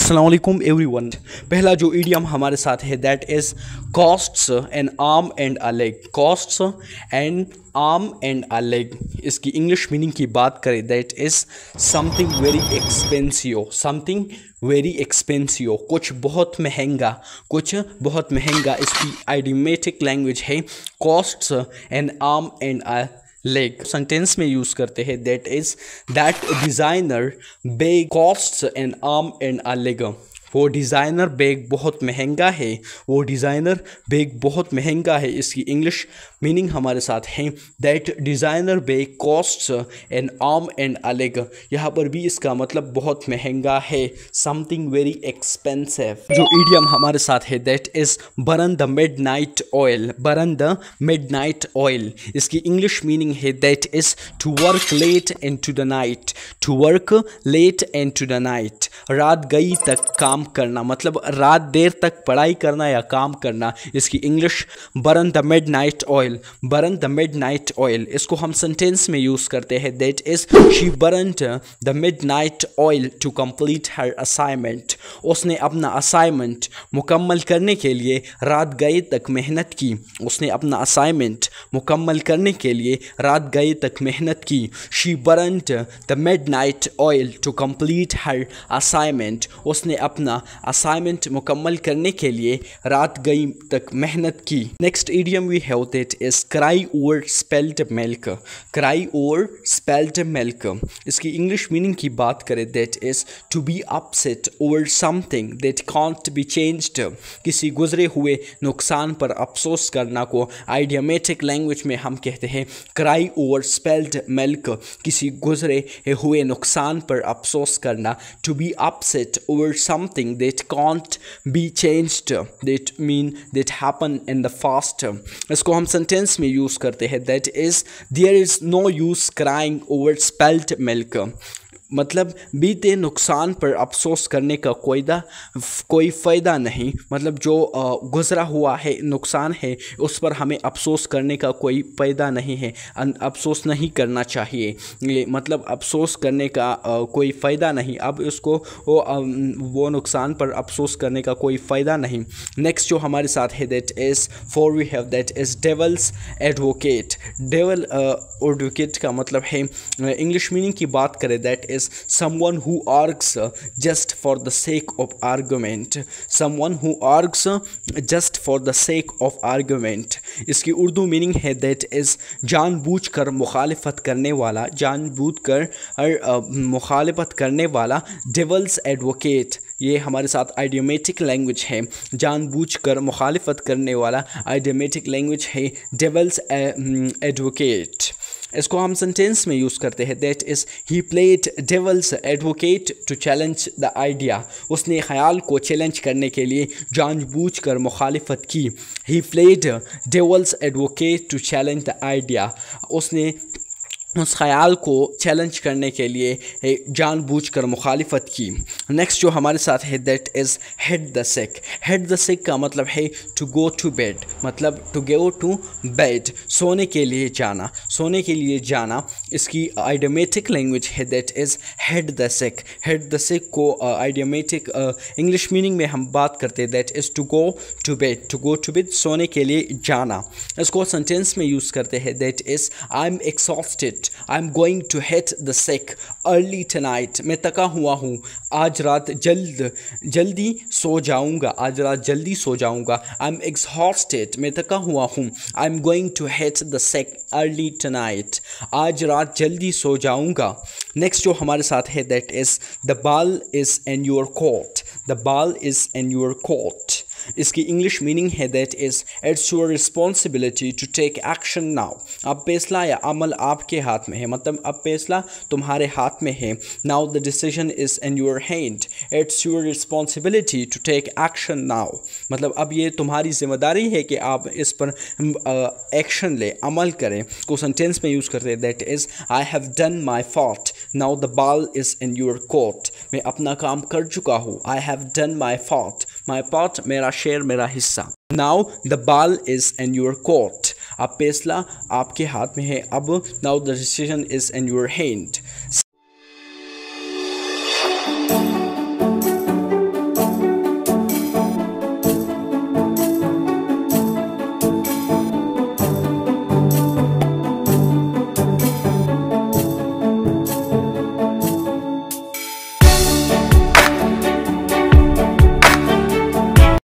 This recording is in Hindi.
अस्सलाम वालेकुम एवरीवन। पहला जो इडियम हमारे साथ है that is costs an arm and a leg. Costs and arm and a leg, इसकी इंग्लिश मीनिंग की बात करें that is something very expensive. Something very expensive, कुछ बहुत महंगा, कुछ बहुत महंगा। इसकी आइडियोमेटिक लैंग्वेज है costs an arm and a leg. Sentence में यूज़ करते हैं that is that designer bag costs an arm and a leg. वो डिज़ाइनर बैग बहुत महंगा है, वो डिज़ाइनर बैग बहुत महंगा है। इसकी इंग्लिश मीनिंग हमारे साथ है that designer bag costs an arm and a leg. यहाँ पर भी इसका मतलब बहुत महंगा है, समथिंग वेरी एक्सपेंसिव। जो इडियम हमारे साथ है that is burn the midnight oil. Burn the midnight oil, इसकी इंग्लिश मीनिंग है that is to work late into the night. To work late into the night, रात गई तक काम करना, मतलब रात देर तक पढ़ाई करना या काम करना। इसकी English burn the midnight oil. Burn the midnight oil, इसको हम सेंटेंस में यूज़ करते हैं that is she burned the midnight oil to complete her assignment. उसने अपना असाइनमेंट मुकम्मल करने के लिए रात गए तक मेहनत की। उसने अपना असाइनमेंट मुकम्मल करने के लिए रात गए तक मेहनत की। She burned the midnight oil to complete her assignment. उसने अपना असाइनमेंट मुकम्मल करने के लिए रात गई तक मेहनत की। Next idiom we have that is cry over spilled milk. Cry over spilled milk, इसकी इंग्लिश मीनिंग की बात करें that is to be upset over something that can't be changed. किसी गुजरे हुए नुकसान पर अफसोस करना को आइडियोमेटिक लैंग्वेज में हम कहते हैं क्राई ओवर स्पेल्ड मिल्क। किसी गुजरे हुए नुकसान पर अफसोस करना। To be upset over something that can't be changed, that mean that happen in the past. इसको हम सेंटेंस में यूज़ करते हैं that is there is no use crying over spilled milk. मतलब बीते नुकसान पर अफसोस करने का कोई फ़ायदा नहीं। मतलब जो गुज़रा हुआ है नुकसान है उस पर हमें अफसोस करने का कोई फ़ायदा नहीं है, अफसोस नहीं करना चाहिए। ये मतलब अफसोस करने का कोई फ़ायदा नहीं। अब उसको वो नुकसान पर अफसोस करने का कोई फ़ायदा नहीं। नेक्स्ट जो हमारे साथ है that is for we have that is devil's advocate. Devil advocate का मतलब है इंग्लिश मीनिंग की बात करें that is someone who argues just for the sake of argument। someone who argues just for the sake of argument, इसकी उर्दू मीनिंग है दैट इज़ जानबूझकर मुखालिफत करने वाला। जानबूझकर मुखालिफत करने वाला डेवल्स एडवोकेट। ये हमारे साथ आइडियोमेटिक लैंग्वेज है, जानबूझकर मुखालिफत करने वाला आइडियोमेटिक लैंग्वेज है डेवल्स एडवोकेट। इसको हम सेंटेंस में यूज़ करते हैं that is he played devil's advocate to challenge the idea. उसने ख्याल को चैलेंज करने के लिए जानबूझकर मुखालिफत की। He played devil's advocate to challenge the idea, उसने उस ख्याल को चैलेंज करने के लिए जानबूझकर मुखालिफत की। नेक्स्ट जो हमारे साथ है that is hit the sack. Hit the sack का मतलब है टू गो टू बेड, मतलब टू गो टू बेड, सोने के लिए जाना, सोने के लिए जाना। इसकी आइडियोमेटिक लैंग्वेज है that is hit the sack. Hit the sack को आइडियोमेटिक इंग्लिश मीनिंग में हम बात करते हैं that is to go to bed. To go to bed, सोने के लिए जाना। इसको सेंटेंस में यूज़ करते हैं that is I am exhausted, I am going to hit the sack early tonight. मैं थका हुआ हूँ, आज रात जल्दी सो जाऊँगा, आज रात जल्दी सो जाऊँगा। आई एम एग्जॉस्टेड, मैं थका हुआ हूँ। I am going to hit the sack early tonight, आज रात जल्दी सो जाऊँगा। नेक्स्ट जो हमारे साथ है that is the ball is in your court. The ball is in your court, इसकी इंग्लिश मीनिंग है that is it's your responsibility to take action now. अब फैसला या अमल आपके हाथ में है, मतलब अब फैसला तुम्हारे हाथ में है। Now the decision is in your hand, it's your responsibility to take action now, मतलब अब ये तुम्हारी जिम्मेदारी है कि आप इस पर एक्शन ले, अमल करें। को सेंटेंस में यूज़ करते हैं that is I have done my part, now the ball is in your court. मैं अपना काम कर चुका हूँ। I have done my part मेरा शेयर, मेरा हिस्सा। Now the ball is in your court, अब फैसला आपके हाथ में है। अब now the decision is in your hand.